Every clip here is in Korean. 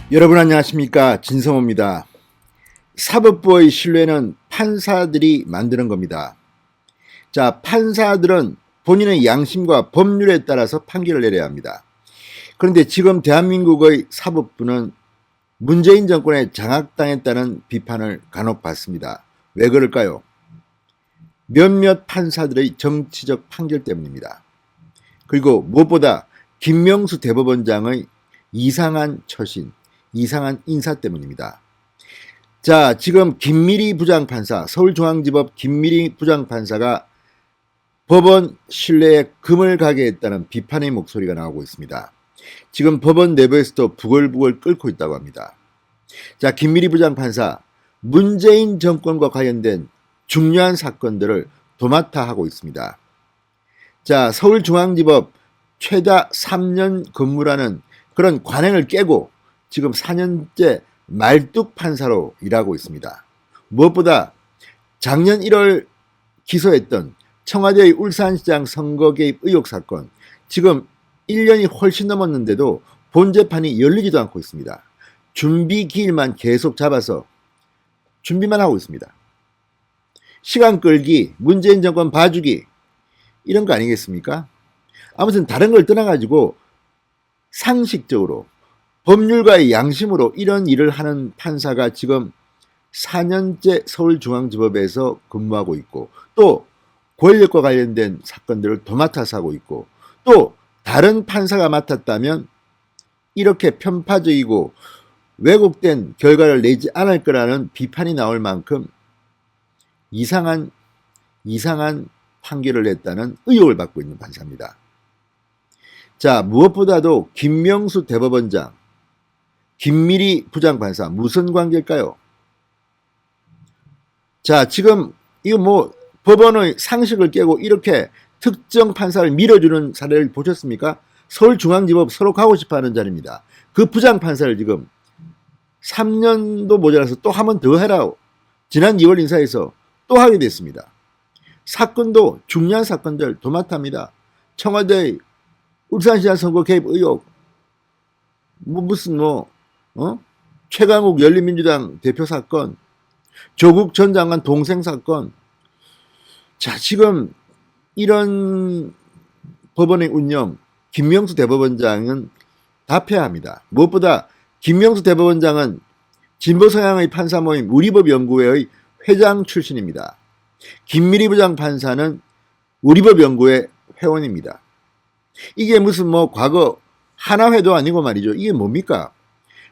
여러분 안녕하십니까, 진성호입니다. 사법부의 신뢰는 판사들이 만드는 겁니다. 자, 판사들은 본인의 양심과 법률에 따라서 판결을 내려야 합니다. 그런데 지금 대한민국의 사법부는 문재인 정권에 장악당했다는 비판을 간혹 받습니다. 왜 그럴까요? 몇몇 판사들의 정치적 판결 때문입니다. 그리고 무엇보다 김명수 대법원장의 이상한 처신, 이상한 인사 때문입니다. 자, 지금 김미리 부장판사, 서울중앙지법 김미리 부장판사가 법원 신뢰에 금을 가게 했다는 비판의 목소리가 나오고 있습니다. 지금 법원 내부에서도 부글부글 끓고 있다고 합니다. 자, 김미리 부장판사, 문재인 정권과 관련된 중요한 사건들을 도맡아 하고 있습니다. 자, 서울중앙지법 최다 3년 근무라는 그런 관행을 깨고 지금 4년째 말뚝 판사로 일하고 있습니다. 무엇보다 작년 1월 기소했던 청와대의 울산시장 선거 개입 의혹 사건, 지금 1년이 훨씬 넘었는데도 본 재판이 열리지도 않고 있습니다. 준비 기일만 계속 잡아서 준비만 하고 있습니다. 시간 끌기, 문재인 정권 봐주기, 이런 거 아니겠습니까? 아무튼 다른 걸 떠나가지고 상식적으로 법률가의 양심으로 이런 일을 하는 판사가 지금 4년째 서울중앙지법에서 근무하고 있고, 또 권력과 관련된 사건들을 도맡아서 하고 있고, 또 다른 판사가 맡았다면 이렇게 편파적이고 왜곡된 결과를 내지 않을 거라는 비판이 나올 만큼 이상한 판결을 냈다는 의혹을 받고 있는 판사입니다. 자, 무엇보다도 김명수 대법원장, 김미리 부장판사 무슨 관계일까요? 자, 지금 이거 법원의 상식을 깨고 이렇게 특정 판사를 밀어주는 사례를 보셨습니까? 서울중앙지법 서로 가고 싶어하는 자리입니다. 그 부장판사를 지금 3년도 모자라서 또 한 번 더 해라, 지난 2월 인사에서 또 하게 됐습니다. 사건도 중요한 사건들 도맡아합니다. 청와대 울산시장 선거 개입 의혹, 최강욱 열린민주당 대표 사건, 조국 전 장관 동생 사건. 자, 지금 이런 법원의 운영, 김명수 대법원장은 답해야 합니다. 무엇보다 김명수 대법원장은 진보 성향의 판사 모임 우리법연구회의 회장 출신입니다. 김미리 부장판사는 우리법연구회 회원입니다. 이게 무슨 과거 하나회도 아니고 말이죠. 이게 뭡니까?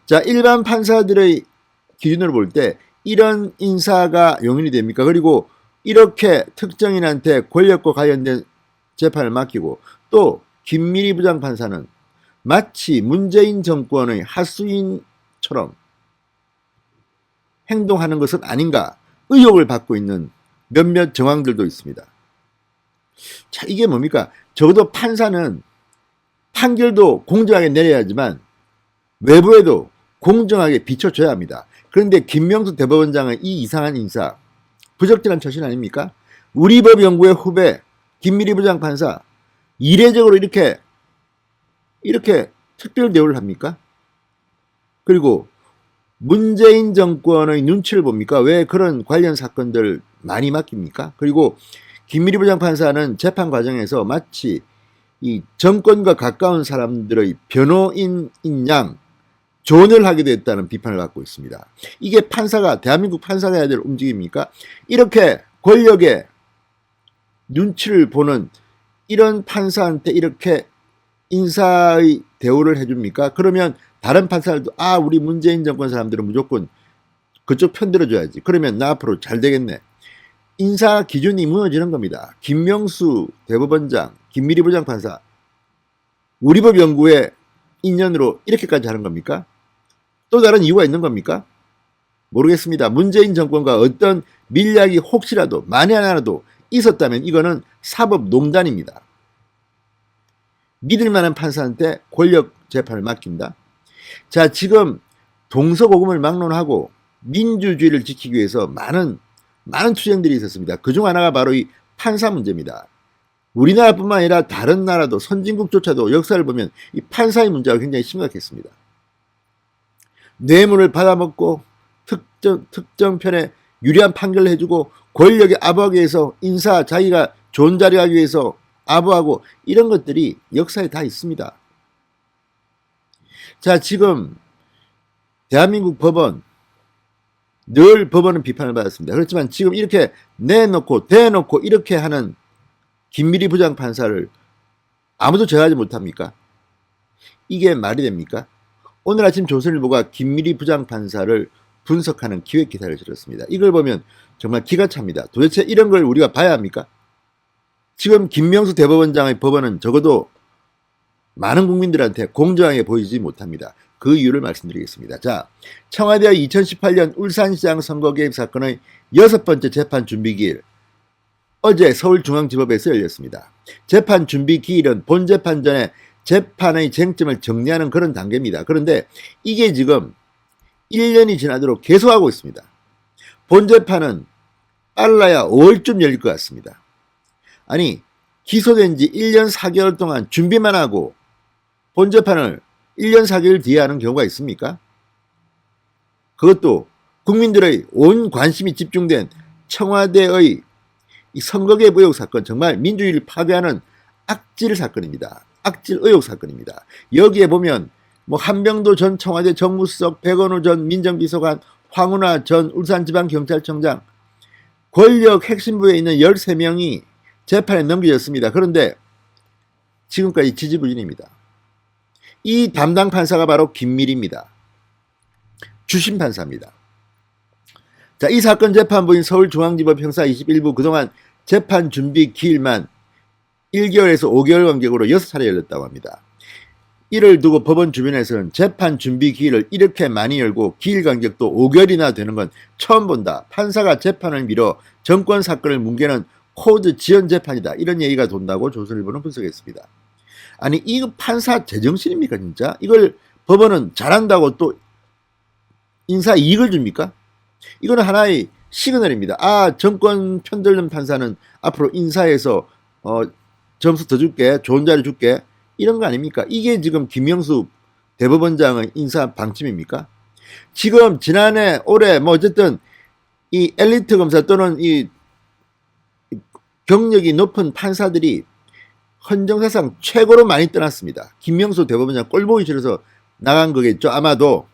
자, 일반 판사들의 기준으로 볼 때 이런 인사가 용인이 됩니까? 그리고 이렇게 특정인한테 권력과 관련된 재판을 맡기고, 또 김미리 부장판사는 마치 문재인 정권의 하수인처럼 행동하는 것은 아닌가 의혹을 받고 있는 몇몇 정황들도 있습니다. 자, 이게 뭡니까? 적어도 판사는 판결도 공정하게 내려야 하지만 외부에도 공정하게 비춰줘야 합니다. 그런데 김명수 대법원장의 이 이상한 인사, 부적절한 처신 아닙니까? 우리법연구회 후배 김미리 부장판사 이례적으로 이렇게 특별 대우를 합니까? 그리고 문재인 정권의 눈치를 봅니까? 왜 그런 관련 사건들 많이 맡깁니까? 그리고 김미리 부장판사는 재판 과정에서 마치 이 정권과 가까운 사람들의 변호인인 양 조언을 하게 됐다는 비판을 받고 있습니다. 이게 대한민국 판사가 해야 될 움직임입니까? 이렇게 권력의 눈치를 보는 이런 판사한테 이렇게 인사의 대우를 해줍니까? 그러면 다른 판사들도 우리 문재인 정권 사람들은 무조건 그쪽 편 들어줘야지. 그러면 나 앞으로 잘 되겠네. 인사 기준이 무너지는 겁니다. 김명수 대법원장, 김미리 부장판사, 우리법연구회 인연으로 이렇게까지 하는 겁니까? 또 다른 이유가 있는 겁니까? 모르겠습니다. 문재인 정권과 어떤 밀약이 혹시라도 만에 하나라도 있었다면 이거는 사법농단입니다. 믿을 만한 판사한테 권력 재판을 맡긴다. 자, 지금 동서고금을 막론하고 민주주의를 지키기 위해서 많은 투쟁들이 있었습니다. 그중 하나가 바로 이 판사 문제입니다. 우리나라뿐만 아니라 다른 나라도 선진국조차도 역사를 보면 이 판사의 문제가 굉장히 심각했습니다. 뇌물을 받아먹고 특정 편에 유리한 판결을 해주고 권력에 아부하기 위해서 인사 자기가 좋은 자리 하기 위해서 아부하고 이런 것들이 역사에 다 있습니다. 자, 지금 대한민국 법원 늘 법원은 비판을 받았습니다. 그렇지만 지금 이렇게 내놓고 대놓고 이렇게 하는 김미리 부장판사를 아무도 제어하지 못합니까? 이게 말이 됩니까? 오늘 아침 조선일보가 김미리 부장판사를 분석하는 기획기사를 실었습니다. 이걸 보면 정말 기가 찹니다. 도대체 이런 걸 우리가 봐야 합니까? 지금 김명수 대법원장의 법원은 적어도 많은 국민들한테 공정하게 보이지 못합니다. 그 이유를 말씀드리겠습니다. 자, 청와대의 2018년 울산시장 선거 개입 사건의 6번째 재판 준비 기일 어제 서울중앙지법에서 열렸습니다. 재판 준비 기일은 본 재판 전에 재판의 쟁점을 정리하는 그런 단계입니다. 그런데 이게 지금 1년이 지나도록 계속하고 있습니다. 본 재판은 빨라야 5월쯤 열릴 것 같습니다. 아니, 기소된 지 1년 4개월 동안 준비만 하고 본 재판을 1년 4개월 뒤에 하는 경우가 있습니까? 그것도 국민들의 온 관심이 집중된 청와대의 이 선거개입 의혹 사건, 정말 민주주의를 파괴하는 악질 사건입니다. 악질 의혹 사건입니다. 여기에 보면 뭐 한병도 전 청와대 정무수석, 백원우 전 민정비서관, 황운하 전 울산지방경찰청장, 권력 핵심부에 있는 13명이 재판에 넘겨졌습니다. 그런데 지금까지 지지부진입니다. 이 담당 판사가 바로 김미리입니다. 주심 판사입니다. 자, 이 사건 재판부인 서울중앙지법 형사 21부 그동안 재판 준비 기일만 1개월에서 5개월 간격으로 6차례 열렸다고 합니다. 이를 두고 법원 주변에서는 재판 준비 기일을 이렇게 많이 열고 기일 간격도 5개월이나 되는 건 처음 본다. 판사가 재판을 미뤄 정권 사건을 뭉개는 코드 지연 재판이다. 이런 얘기가 돈다고 조선일보는 분석했습니다. 아니, 이거 판사 제정신입니까 진짜? 이걸 법원은 잘한다고 또 인사 이익을 줍니까? 이거는 하나의 시그널입니다. 아, 정권 편들는 판사는 앞으로 인사해서 점수 더 줄게, 좋은 자리 줄게, 이런 거 아닙니까? 이게 지금 김명수 대법원장의 인사 방침입니까? 지금 지난해 올해 뭐 어쨌든 이 엘리트 검사 또는 이 경력이 높은 판사들이 헌정사상 최고로 많이 떠났습니다. 김명수 대법원장 꼴보기 싫어서 나간 거겠죠. 아마도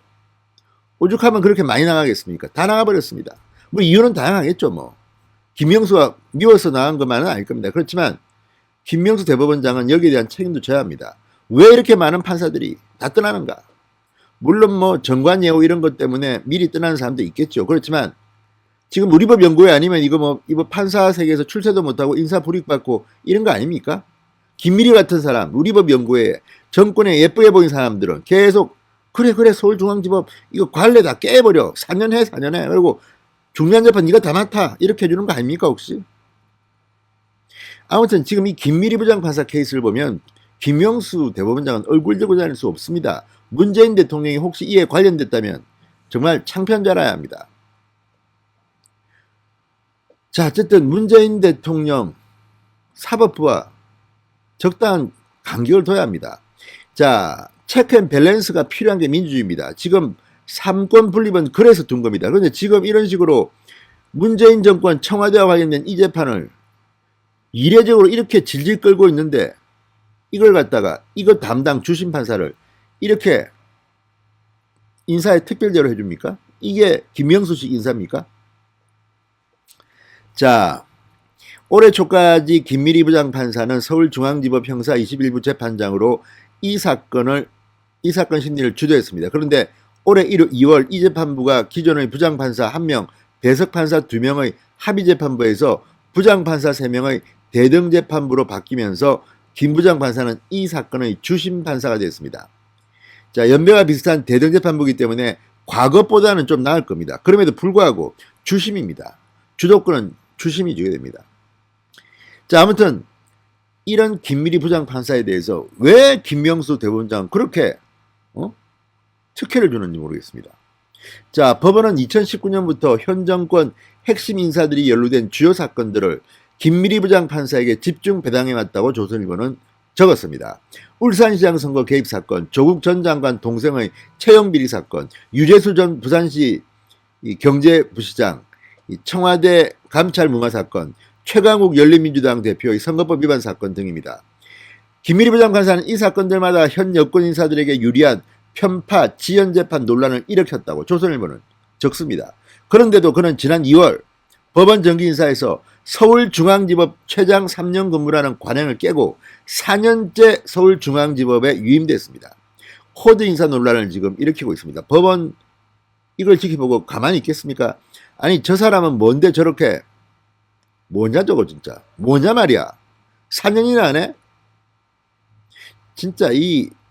오죽하면 그렇게 많이 나가겠습니까? 다 나가버렸습니다. 뭐 이유는 다양하겠죠. 뭐 김명수가 미워서 나간 것만은 아닐 겁니다. 그렇지만 김명수 대법원장은 여기에 대한 책임도 져야 합니다. 왜 이렇게 많은 판사들이 다 떠나는가? 물론 뭐 정관 예우 이런 것 때문에 미리 떠나는 사람도 있겠죠. 그렇지만 지금 우리 법 연구회 아니면 이거 판사 세계에서 출세도 못하고 인사 불이익받고 이런 거 아닙니까? 김미리 같은 사람, 우리 법 연구회 정권에 예쁘게 보인 사람들은 계속 그래 서울중앙지법 이거 관례 다 깨버려. 4년 해. 그리고 중요한 재판 네가 다 맡아. 이렇게 해주는 거 아닙니까 혹시? 아무튼 지금 이 김미리 부장판사 케이스를 보면 김명수 대법원장은 얼굴 들고 다닐 수 없습니다. 문재인 대통령이 혹시 이에 관련됐다면 정말 창피한자라야 합니다. 자, 어쨌든 문재인 대통령 사법부와 적당한 간격을 둬야 합니다. 자, 체크 앤 밸런스가 필요한 게 민주주의입니다. 지금 삼권 분립은 그래서 둔 겁니다. 그런데 지금 이런 식으로 문재인 정권 청와대와 관련된 이 재판을 이례적으로 이렇게 질질 끌고 있는데 이걸 갖다가 이거 담당 주심 판사를 이렇게 인사에 특별제로 해줍니까? 이게 김명수식 인사입니까? 자, 올해 초까지 김미리 부장판사는 서울중앙지법 형사 21부 재판장으로 이 사건 심리를 주도했습니다. 그런데 올해 2월 이 재판부가 기존의 부장판사 1명, 배석판사 2명의 합의재판부에서 부장판사 3명의 대등재판부로 바뀌면서 김 부장판사는 이 사건의 주심판사가 됐습니다. 자, 연배가 비슷한 대등재판부이기 때문에 과거보다는 좀 나을 겁니다. 그럼에도 불구하고 주심입니다. 주도권은 주심이 주게 됩니다. 자, 아무튼 이런 김미리 부장판사에 대해서 왜 김명수 대법원장은 그렇게 특혜를 주는지 모르겠습니다. 자, 법원은 2019년부터 현 정권 핵심 인사들이 연루된 주요 사건들을 김미리 부장판사에게 집중 배당해 왔다고 조선일보는 적었습니다. 울산시장 선거 개입 사건, 조국 전 장관 동생의 채용 비리 사건, 유재수 전 부산시 경제부시장, 청와대 감찰 무마 사건, 최강욱 열린민주당 대표의 선거법 위반 사건 등입니다. 김미리 부장판사는 이 사건들마다 현 여권 인사들에게 유리한 편파, 지연재판 논란을 일으켰다고 조선일보는 적습니다. 그런데도 그는 지난 2월 법원 정기인사에서 서울중앙지법 최장 3년 근무라는 관행을 깨고 4년째 서울중앙지법에 유임됐습니다. 코드 인사 논란을 지금 일으키고 있습니다. 법원 이걸 지켜보고 가만히 있겠습니까? 아니 저 사람은 뭔데 저렇게 뭐냐 저거 진짜 뭐냐 말이야. 4년이나 하네? 진짜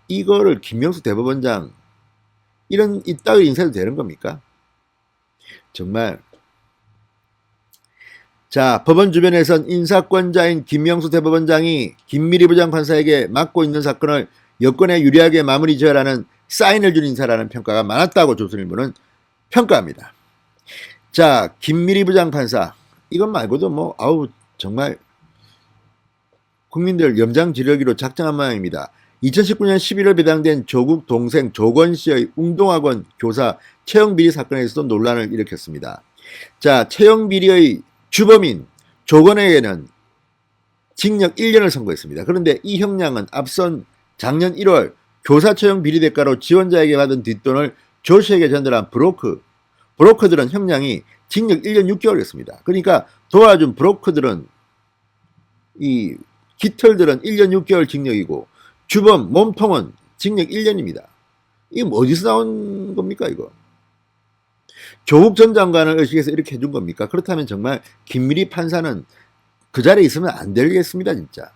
이거를 김명수 대법원장 이따위 인사도 되는 겁니까? 정말. 자, 법원 주변에선 인사권자인 김명수 대법원장이 김미리 부장판사에게 맡고 있는 사건을 여권에 유리하게 마무리 지어라는 사인을 준 인사라는 평가가 많았다고 조선일보는 평가합니다. 자, 김미리 부장판사 이것 말고도 정말 국민들 염장지르기로 작정한 모양입니다. 2019년 11월 배당된 조국 동생 조건 씨의 웅동학원 교사 채용 비리 사건에서도 논란을 일으켰습니다. 자, 채용 비리의 주범인 조건에게는 징역 1년을 선고했습니다. 그런데 이 형량은 앞선 작년 1월 교사 채용 비리 대가로 지원자에게 받은 뒷돈을 조 씨에게 전달한 브로커들은 형량이 징역 1년 6개월이었습니다. 그러니까 도와준 브로커들은 이 깃털들은 1년 6개월 징역이고 주범 몸통은 징역 1년입니다. 이거 어디서 나온 겁니까 이거? 조국 전 장관을 의식해서 이렇게 해준 겁니까? 그렇다면 정말 김미리 판사는 그 자리에 있으면 안 되겠습니다 진짜.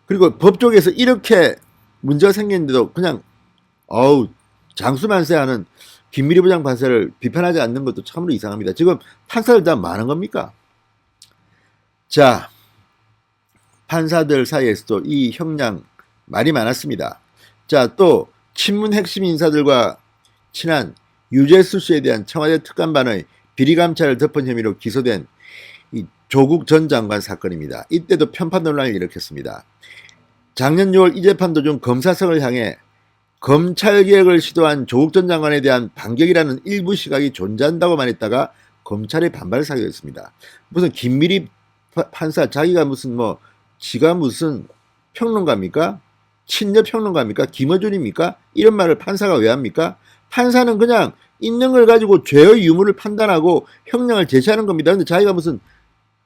그리고 법조계에서 이렇게 문제가 생겼는데도 그냥 장수만세하는 김미리 부장판사를 비판하지 않는 것도 참으로 이상합니다. 지금 판사들 다 많은 겁니까? 자, 판사들 사이에서도 이 형량 말이 많았습니다. 자, 또 친문 핵심 인사들과 친한 유재수 씨에 대한 청와대 특감반의 비리 감찰을 덮은 혐의로 기소된 이 조국 전 장관 사건입니다. 이때도 편파 논란을 일으켰습니다. 작년 6월 이 재판 도중 검사석을 향해 검찰개혁을 시도한 조국 전 장관에 대한 반격이라는 일부 시각이 존재한다고 말했다가 검찰의 반발을 사게 됐습니다. 무슨 김미리 판사 자기가 지가 무슨 평론가입니까? 친여 평론가입니까? 김어준입니까? 이런 말을 판사가 왜 합니까? 판사는 그냥 있는 걸 가지고 죄의 유무를 판단하고 형량을 제시하는 겁니다. 근데 자기가 무슨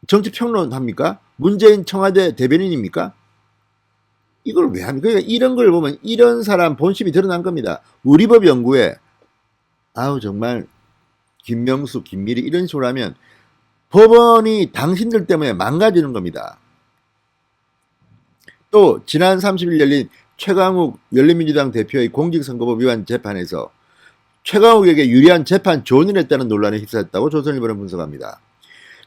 정치 평론합니까? 문재인 청와대 대변인입니까? 이걸 왜 합니까? 그러니까 이런 걸 보면 이런 사람 본심이 드러난 겁니다. 우리 법 연구에 정말 김명수, 김미리 이런 식으로 하면 법원이 당신들 때문에 망가지는 겁니다. 또 지난 30일 열린 최강욱 열린민주당 대표의 공직선거법 위반 재판에서 최강욱에게 유리한 재판 조언을 했다는 논란에 휩싸였다고 조선일보는 분석합니다.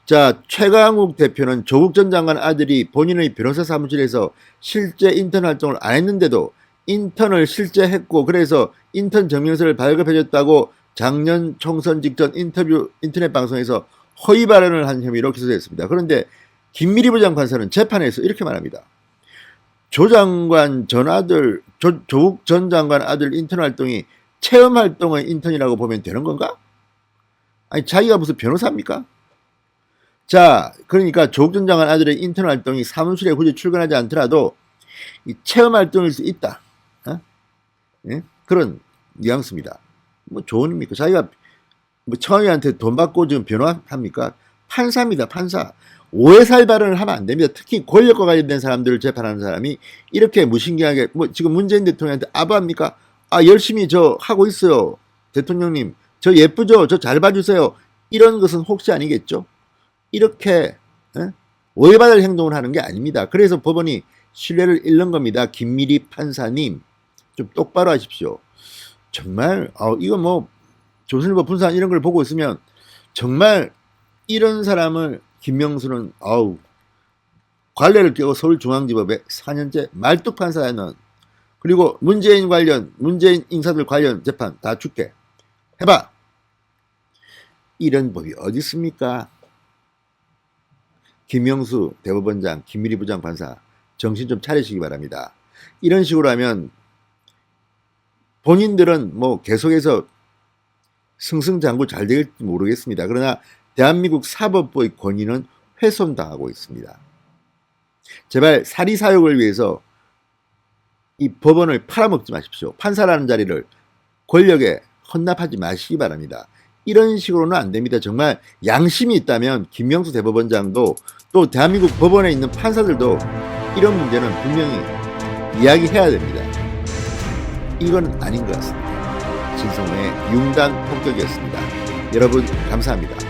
자, 최강욱 대표는 조국 전 장관 아들이 본인의 변호사 사무실에서 실제 인턴 활동을 안 했는데도 인턴을 실제 했고 그래서 인턴 증명서를 발급해줬다고 작년 총선 직전 인터넷 방송에서 허위 발언을 한 혐의로 기소됐습니다. 그런데 김미리 부장판사는 재판에서 이렇게 말합니다. 조국 전 장관 아들 인턴 활동이 체험 활동의 인턴이라고 보면 되는 건가? 아니 자기가 무슨 변호사입니까? 자, 그러니까 조국 전 장관 아들의 인턴 활동이 사무실에 굳이 출근하지 않더라도 이 체험 활동일 수 있다. 예? 그런 뉘앙스입니다. 조언입니까? 자기가 청와대한테 돈 받고 지금 변호합니까? 판사입니다, 판사. 오해살 발언을 하면 안 됩니다. 특히 권력과 관련된 사람들을 재판하는 사람이 이렇게 무신기하게 지금 문재인 대통령한테 아부합니까? 열심히 저 하고 있어요. 대통령님, 저 예쁘죠? 저 잘 봐주세요. 이런 것은 혹시 아니겠죠? 이렇게 오해받을 행동을 하는 게 아닙니다. 그래서 법원이 신뢰를 잃는 겁니다. 김미리 판사님, 좀 똑바로 하십시오. 정말 이거 조선일보 분산 이런 걸 보고 있으면 정말 이런 사람을 김명수는 관례를 깨고 서울중앙지법에 4년째 말뚝판사에는 그리고 문재인 인사들 관련 재판 다 줄게. 해봐. 이런 법이 어디 있습니까? 김명수 대법원장, 김미리 부장판사 정신 좀 차리시기 바랍니다. 이런 식으로 하면 본인들은 뭐 계속해서 승승장구 잘 될지 모르겠습니다. 그러나 대한민국 사법부의 권위는 훼손당하고 있습니다. 제발 사리사욕을 위해서 이 법원을 팔아먹지 마십시오. 판사라는 자리를 권력에 헌납하지 마시기 바랍니다. 이런 식으로는 안 됩니다. 정말 양심이 있다면 김명수 대법원장도 또 대한민국 법원에 있는 판사들도 이런 문제는 분명히 이야기해야 됩니다. 이건 아닌 것 같습니다. 진성호의 융단 폭격이었습니다. 여러분 감사합니다.